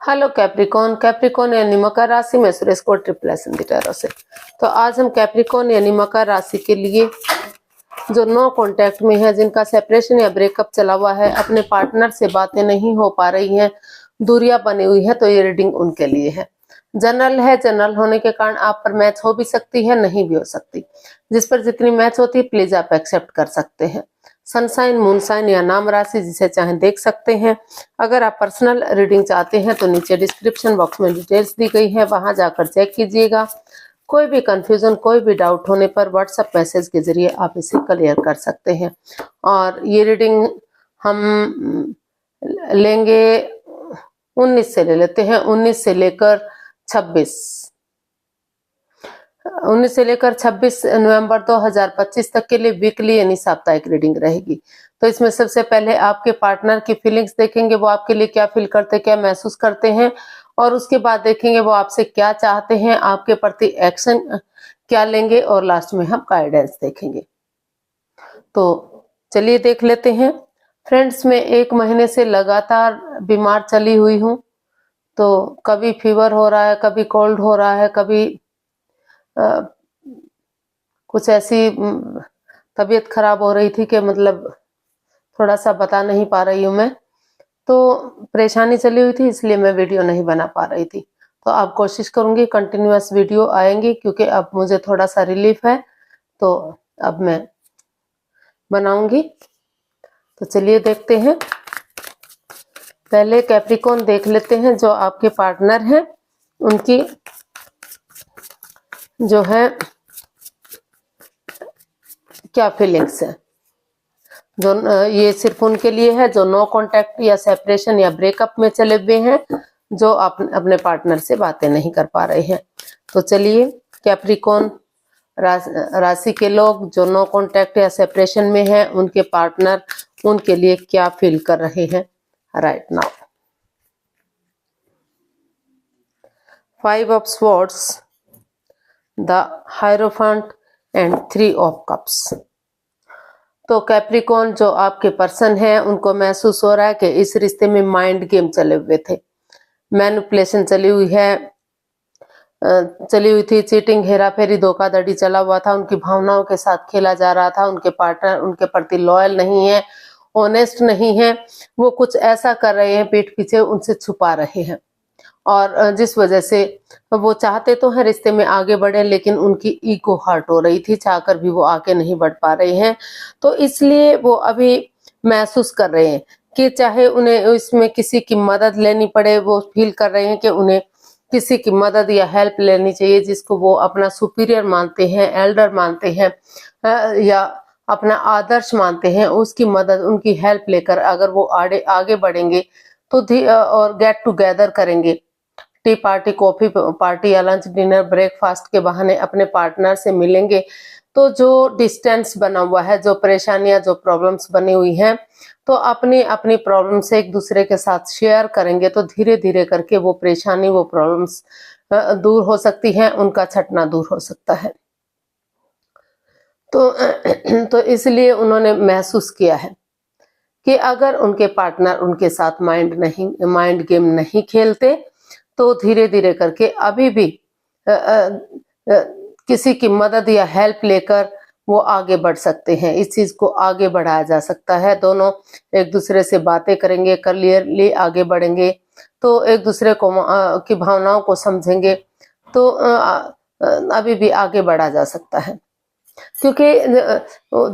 Hello Capricorn. Capricorn यानी मकर राशि में सुरेश को ट्रिपल टैरो से। तो आज हम कैप्रिकॉन यानी मकर राशि के लिए जो नो कांटेक्ट में है, जिनका सेपरेशन या ब्रेकअप चला हुआ है, अपने पार्टनर से बातें नहीं हो पा रही हैं, दूरियां बनी हुई है, तो ये रीडिंग उनके लिए है। जनरल है, जनरल होने के कारण आप पर मैच हो भी सकती है, नहीं भी हो सकती। जिस पर जितनी मैच होती है प्लीज आप एक्सेप्ट कर सकते हैं। सनसाइन, मूनसाइन या नाम राशि जिसे चाहें देख सकते हैं। अगर आप पर्सनल रीडिंग चाहते हैं तो नीचे डिस्क्रिप्शन बॉक्स में डिटेल्स दी गई है, वहां जाकर चेक कीजिएगा। कोई भी कंफ्यूजन, कोई भी डाउट होने पर व्हाट्सएप मैसेज के जरिए आप इसे क्लियर कर सकते हैं। और ये रीडिंग हम लेंगे 19 से ले लेते हैं, 19 से लेकर 26 नवंबर 2025 तक के लिए वीकली यानी साप्ताहिक रीडिंग रहेगी। तो इसमें सबसे पहले आपके पार्टनर की फीलिंग्स देखेंगे, वो आपके लिए क्या फील करते, क्या महसूस करते हैं, और उसके बाद देखेंगे वो आपसे क्या चाहते हैं, आपके प्रति एक्शन क्या लेंगे, और लास्ट में हम गाइडेंस देखेंगे। तो चलिए देख लेते हैं। फ्रेंड्स, मैं 1 महीने से लगातार बीमार चली हुई हूँ। तो कभी फीवर हो रहा है, कभी कोल्ड हो रहा है, कभी कुछ ऐसी तबीयत खराब हो रही थी कि मतलब थोड़ा सा बता नहीं पा रही हूँ मैं। तो परेशानी चली हुई थी, इसलिए मैं वीडियो नहीं बना पा रही थी। तो अब कोशिश करूंगी कंटिन्यूअस वीडियो आएंगी, क्योंकि अब मुझे थोड़ा सा रिलीफ है, तो अब मैं बनाऊंगी। तो चलिए देखते हैं। पहले कैप्रिकॉन देख लेते हैं, जो आपके पार्टनर हैं उनकी जो है क्या फीलिंग्स है। जो ये सिर्फ उनके लिए है जो नो कांटेक्ट या सेपरेशन या ब्रेकअप में चले हुए हैं, जो अपने पार्टनर से बातें नहीं कर पा रहे हैं। तो चलिए, कैप्रिकॉन राशि के लोग जो नो कांटेक्ट या सेपरेशन में हैं, उनके पार्टनर उनके लिए क्या फील कर रहे हैं right now. 5 of swords, the hierophant and 3 of cups. तो कैप्रिकॉन जो आपके पर्सन है, उनको महसूस हो रहा है कि इस रिश्ते में माइंड गेम चले हुए थे, मैनिपुलेशन चली हुई थी, चीटिंग, हेराफेरी, धोखाधड़ी चला हुआ था, उनकी भावनाओं के साथ खेला जा रहा था। उनके पार्टनर उनके प्रति लॉयल नहीं है, ऑनेस्ट नहीं है, वो कुछ ऐसा कर रहे हैं पीठ पीछे, उनसे छुपा रहे हैं। और जिस वजह से वो चाहते तो हैं रिश्ते में आगे बढ़े, लेकिन उनकी ईगो हर्ट हो रही थी, चाहकर भी वो आगे नहीं बढ़ पा रहे हैं। तो इसलिए वो अभी महसूस कर रहे हैं कि चाहे उन्हें इसमें किसी की मदद लेनी पड़े, वो फील कर रहे हैं कि उन्हें किसी की मदद या हेल्प लेनी चाहिए, जिसको वो अपना सुपीरियर मानते हैं, एल्डर मानते हैं, या अपना आदर्श मानते हैं, उसकी मदद, उनकी हेल्प लेकर अगर वो आगे बढ़ेंगे तो और गेट टुगेदर करेंगे, टी पार्टी, कॉफी पार्टी या लंच, डिनर, ब्रेकफास्ट के बहाने अपने पार्टनर से मिलेंगे, तो जो डिस्टेंस बना हुआ है, जो परेशानियां, जो प्रॉब्लम्स बनी हुई हैं, तो अपनी अपनी प्रॉब्लम से एक दूसरे के साथ शेयर करेंगे, तो धीरे धीरे करके वो परेशानी, वो प्रॉब्लम्स दूर हो सकती हैं, उनका छटना दूर हो सकता है। तो इसलिए उन्होंने महसूस किया है कि अगर उनके पार्टनर उनके साथ माइंड गेम नहीं खेलते, तो धीरे धीरे करके अभी भी किसी की मदद या हेल्प लेकर वो आगे बढ़ सकते हैं। इस चीज को आगे बढ़ाया जा सकता है। दोनों एक दूसरे से बातें करेंगे, क्लियरली आगे बढ़ेंगे, तो एक दूसरे को की भावनाओं को समझेंगे, तो अभी भी आगे बढ़ा जा सकता है। क्योंकि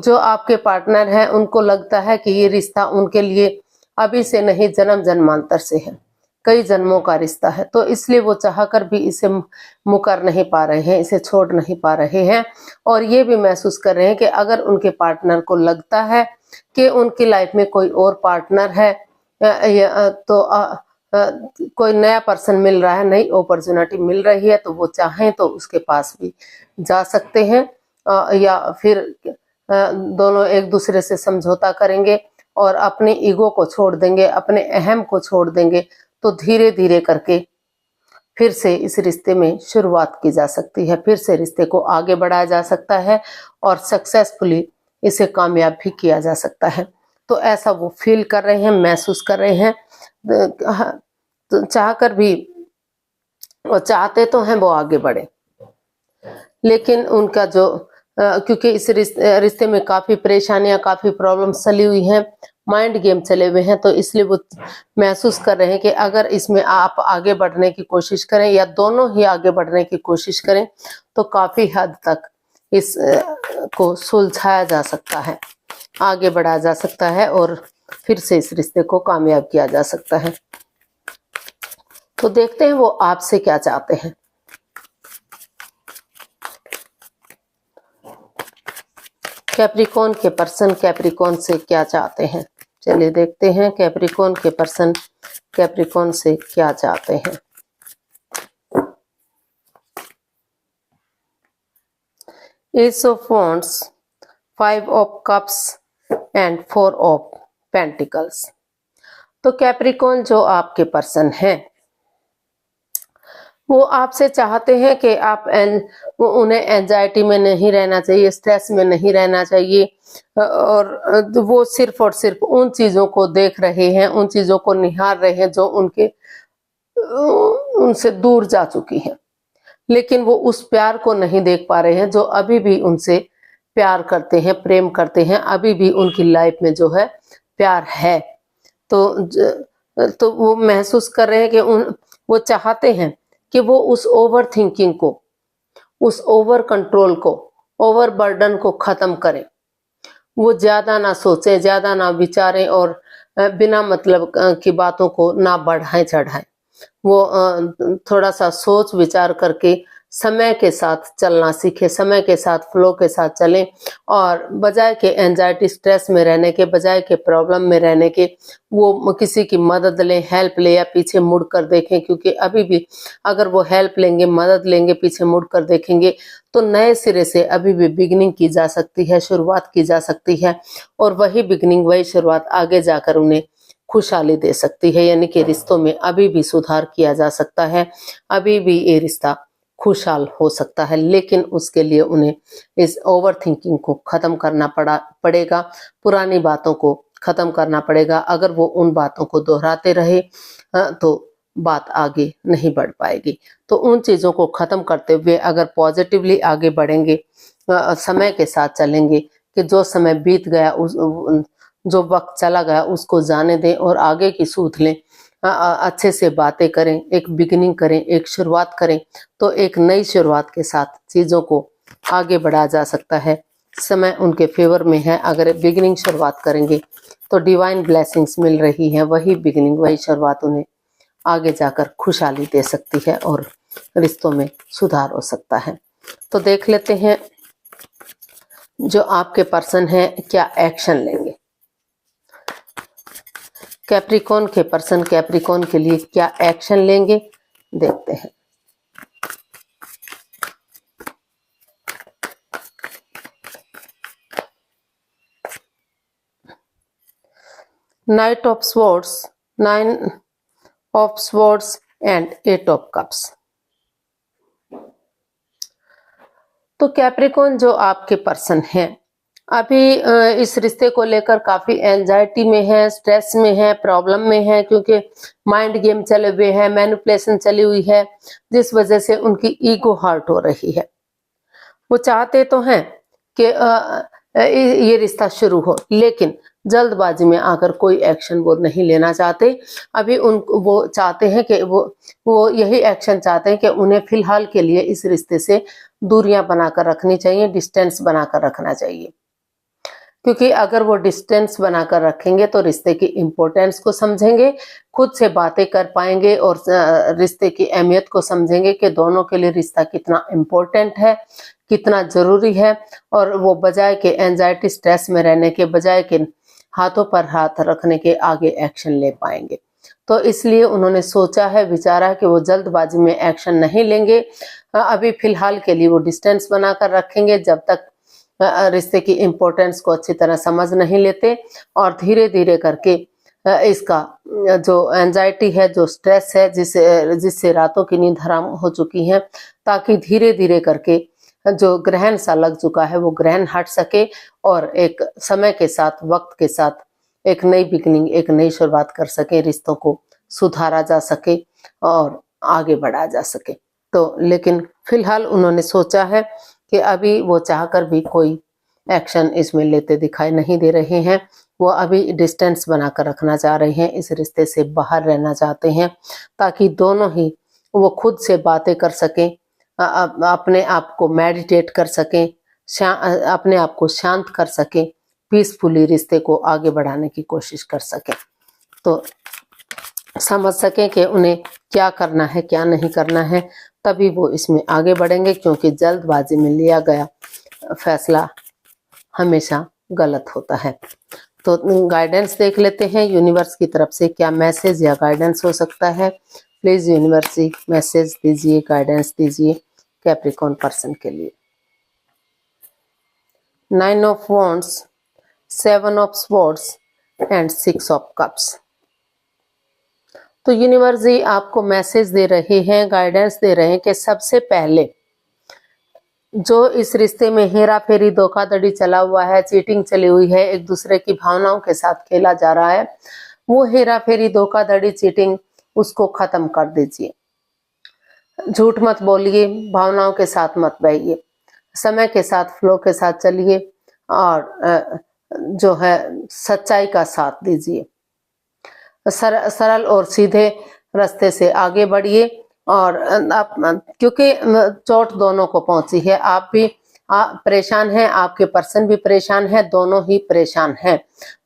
जो आपके पार्टनर हैं, उनको लगता है कि ये रिश्ता उनके लिए अभी से नहीं, जन्म जन्मांतर से है, कई जन्मों का रिश्ता है। तो इसलिए वो चाहकर भी इसे मुकर नहीं पा रहे हैं, इसे छोड़ नहीं पा रहे हैं। और ये भी महसूस कर रहे हैं कि अगर उनके पार्टनर को लगता है कि उनकी लाइफ में कोई और पार्टनर है, तो कोई नया पर्सन मिल रहा है, नई अपॉर्चुनिटी मिल रही है, तो वो चाहें तो उसके पास भी जा सकते हैं, या फिर दोनों एक दूसरे से समझौता करेंगे और अपने ईगो को छोड़ देंगे, अपने अहम को छोड़ देंगे, तो धीरे धीरे करके फिर से इस रिश्ते में शुरुआत की जा सकती है, फिर से रिश्ते को आगे बढ़ाया जा सकता है और सक्सेसफुली इसे कामयाब भी किया जा सकता है। तो ऐसा वो फील कर रहे हैं, महसूस कर रहे हैं। तो चाहकर भी वो चाहते तो हैं वो आगे बढ़े, लेकिन उनका जो क्योंकि इस रिश्ते में काफी परेशानियां, काफी प्रॉब्लम चली हुई हैं, माइंड गेम चले हुए हैं, तो इसलिए वो महसूस कर रहे हैं कि अगर इसमें आप आगे बढ़ने की कोशिश करें या दोनों ही आगे बढ़ने की कोशिश करें तो काफी हद तक इस को सुलझाया जा सकता है, आगे बढ़ाया जा सकता है और फिर से इस रिश्ते को कामयाब किया जा सकता है। तो देखते हैं वो आपसे क्या चाहते हैं। कैप्रिकॉर्न के पर्सन कैप्रिकॉर्न से क्या चाहते हैं, चलिए देखते हैं कैप्रिकॉर्न के पर्सन कैप्रिकॉर्न से क्या चाहते हैं। S of wands, 5 of cups and 4 of pentacles. तो कैप्रिकॉर्न जो आपके पर्सन हैं वो आपसे चाहते हैं कि आप उन्हें एंजाइटी में नहीं रहना चाहिए, स्ट्रेस में नहीं रहना चाहिए, और वो सिर्फ और सिर्फ उन चीजों को देख रहे हैं, उन चीजों को निहार रहे हैं जो उनसे दूर जा चुकी हैं, लेकिन वो उस प्यार को नहीं देख पा रहे हैं जो अभी भी उनसे प्यार करते हैं, प्रेम करते हैं, अभी भी उनकी लाइफ में जो है प्यार है। तो वो महसूस कर रहे हैं कि वो चाहते हैं कि वो उस ओवर थिंकिंग को, उस ओवर कंट्रोल को, ओवर बर्डन को खत्म करें। वो ज्यादा ना सोचें, ज्यादा ना विचारें और बिना मतलब की बातों को ना बढ़ाएं चढ़ाएं। वो थोड़ा सा सोच विचार करके समय के साथ चलना सीखे, समय के साथ फ्लो के साथ चलें, और बजाय के एंजाइटी स्ट्रेस में रहने के, बजाय के प्रॉब्लम में रहने के, वो किसी की मदद लें, हेल्प ले, या पीछे मुड़ कर देखें, क्योंकि अभी भी अगर वो हेल्प लेंगे, मदद लेंगे, पीछे मुड़ कर देखेंगे तो नए सिरे से अभी भी बिगिनिंग की जा सकती है, शुरुआत की जा सकती है, और वही बिगिनिंग, वही शुरुआत आगे जाकर उन्हें खुशहाली दे सकती है। यानी कि रिश्तों में अभी भी सुधार किया जा सकता है, अभी भी ये रिश्ता खुशहाल हो सकता है, लेकिन उसके लिए उन्हें इस ओवर थिंकिंग को खत्म करना पड़ेगा, पुरानी बातों को खत्म करना पड़ेगा। अगर वो उन बातों को दोहराते रहे तो बात आगे नहीं बढ़ पाएगी। तो उन चीजों को खत्म करते हुए अगर पॉजिटिवली आगे बढ़ेंगे, समय के साथ चलेंगे, कि जो समय बीत गया, जो वक्त चला गया उसको जाने दें और आगे की सूध लें, अच्छे से बातें करें, एक बिगिनिंग करें, एक शुरुआत करें, तो एक नई शुरुआत के साथ चीजों को आगे बढ़ाया जा सकता है। समय उनके फेवर में है। अगर बिगिनिंग शुरुआत करेंगे तो डिवाइन ब्लेसिंग्स मिल रही है, वही बिगिनिंग, वही शुरुआत उन्हें आगे जाकर खुशहाली दे सकती है और रिश्तों में सुधार हो सकता है। तो देख लेते हैं जो आपके पर्सन है क्या एक्शन लेंगे। कैप्रिकॉर्न के पर्सन कैप्रिकॉर्न के लिए क्या एक्शन लेंगे, देखते हैं। Night of swords, 9 of swords and 8 of cups. तो कैप्रिकॉर्न जो आपके पर्सन हैं अभी इस रिश्ते को लेकर काफी एंजाइटी में है, स्ट्रेस में है, प्रॉब्लम में है, क्योंकि माइंड गेम चले हुए हैं, मैनिपुलेशन चली हुई है, जिस वजह से उनकी ईगो हर्ट हो रही है। वो चाहते तो हैं कि ये रिश्ता शुरू हो, लेकिन जल्दबाजी में आकर कोई एक्शन वो नहीं लेना चाहते। अभी वो चाहते हैं कि वो यही एक्शन चाहते हैं कि उन्हें फिलहाल के लिए इस रिश्ते से दूरियां बनाकर रखनी चाहिए, डिस्टेंस बनाकर रखना चाहिए, क्योंकि अगर वो डिस्टेंस बनाकर रखेंगे तो रिश्ते की इम्पोर्टेंस को समझेंगे, खुद से बातें कर पाएंगे और रिश्ते की अहमियत को समझेंगे कि दोनों के लिए रिश्ता कितना इम्पोर्टेंट है, कितना जरूरी है, और वो बजाय के एंजाइटी स्ट्रेस में रहने के, बजाय के हाथों पर हाथ रखने के आगे एक्शन ले पाएंगे। तो इसलिए उन्होंने सोचा है, विचारा है कि वो जल्दबाजी में एक्शन नहीं लेंगे। अभी फिलहाल के लिए वो डिस्टेंस बनाकर रखेंगे जब तक रिश्ते की इम्पोर्टेंस को अच्छी तरह समझ नहीं लेते, और धीरे धीरे करके इसका जो एंजाइटी है, जो स्ट्रेस है, जिससे रातों की नींद हराम हो चुकी है, ताकि धीरे धीरे करके जो ग्रहण सा लग चुका है वो ग्रहण हट सके और एक समय के साथ, वक्त के साथ एक नई बिगनिंग, एक नई शुरुआत कर सके, रिश्तों को सुधारा जा सके और आगे बढ़ाया जा सके। तो लेकिन फिलहाल उन्होंने सोचा है कि अभी वो चाहकर भी कोई एक्शन इसमें लेते दिखाई नहीं दे रहे हैं। वो अभी डिस्टेंस बनाकर रखना चाह रहे हैं, इस रिश्ते से बाहर रहना चाहते हैं, ताकि दोनों ही वो खुद से बातें कर सकें, अपने आप को मेडिटेट कर सकें, अपने आप को शांत कर सकें, पीसफुली रिश्ते को आगे बढ़ाने की कोशिश कर सकें। तो समझ सकें कि उन्हें क्या करना है क्या नहीं करना है, तभी वो इसमें आगे बढ़ेंगे, क्योंकि जल्दबाजी में लिया गया फैसला हमेशा गलत होता है। तो गाइडेंस देख लेते हैं यूनिवर्स की तरफ से क्या मैसेज या गाइडेंस हो सकता है। प्लीज यूनिवर्स मैसेज दीजिए, गाइडेंस दीजिए कैप्रिकॉर्न पर्सन के लिए। 9 of wands, 7 of swords and 6 of cups. तो यूनिवर्स जी आपको मैसेज दे रहे हैं, गाइडेंस दे रहे हैं कि सबसे पहले जो इस रिश्ते में हेरा फेरी, धोखाधड़ी चला हुआ है, चीटिंग चली हुई है, एक दूसरे की भावनाओं के साथ खेला जा रहा है, वो हेरा फेरी, धोखाधड़ी, चीटिंग उसको खत्म कर दीजिए। झूठ मत बोलिए, भावनाओं के साथ मत बहिए, समय के साथ फ्लो के साथ चलिए और जो है सच्चाई का साथ दीजिए। सरल और सीधे रास्ते से आगे बढ़िए और आप, क्योंकि चोट दोनों को पहुंची है, आप भी परेशान हैं, आपके पर्सन भी परेशान है, दोनों ही परेशान हैं,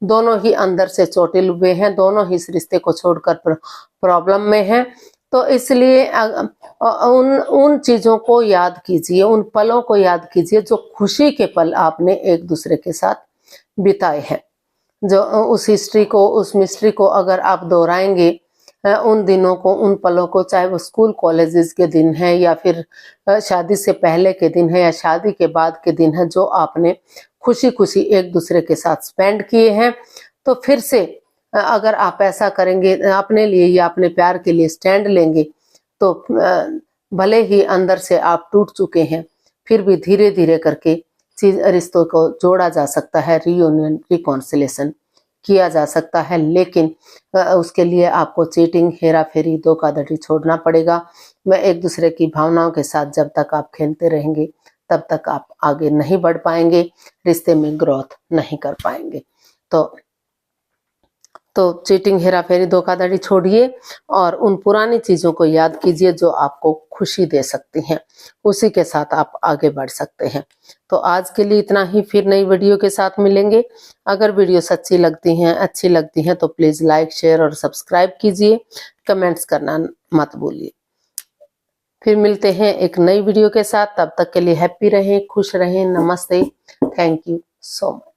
दोनों ही अंदर से चोटिल हुए हैं, दोनों ही इस रिश्ते को छोड़कर प्रॉब्लम में हैं। तो इसलिए उन चीजों को याद कीजिए, उन पलों को याद कीजिए जो खुशी के पल आपने एक दूसरे के साथ बिताए हैं। जो उस हिस्ट्री को, उस मिस्ट्री को अगर आप दोहराएंगे, उन दिनों को, उन पलों को, चाहे वो स्कूल कॉलेजेस के दिन है या फिर शादी से पहले के दिन है या शादी के बाद के दिन है, जो आपने खुशी खुशी एक दूसरे के साथ स्पेंड किए हैं, तो फिर से अगर आप ऐसा करेंगे, अपने लिए या अपने प्यार के लिए स्टैंड लेंगे, तो भले ही अंदर से आप टूट चुके हैं, फिर भी धीरे धीरे करके रिश्तों को जोड़ा जा सकता है, रियूनियन, रिकॉन्सिलेशन किया जा सकता है। लेकिन उसके लिए आपको चीटिंग, हेरा फेरी, धोखाधड़ी छोड़ना पड़ेगा। मैं एक दूसरे की भावनाओं के साथ जब तक आप खेलते रहेंगे तब तक आप आगे नहीं बढ़ पाएंगे, रिश्ते में ग्रोथ नहीं कर पाएंगे। तो चीटिंग, हेरा फेरी, धोखाधड़ी छोड़िए और उन पुरानी चीजों को याद कीजिए जो आपको खुशी दे सकती हैं, उसी के साथ आप आगे बढ़ सकते हैं। तो आज के लिए इतना ही, फिर नई वीडियो के साथ मिलेंगे। अगर वीडियो अच्छी लगती हैं तो प्लीज लाइक, शेयर और सब्सक्राइब कीजिए, कमेंट्स करना मत भूलिए। फिर मिलते हैं एक नई वीडियो के साथ, तब तक के लिए हैप्पी रहें, खुश रहें। नमस्ते, थैंक यू सो मच।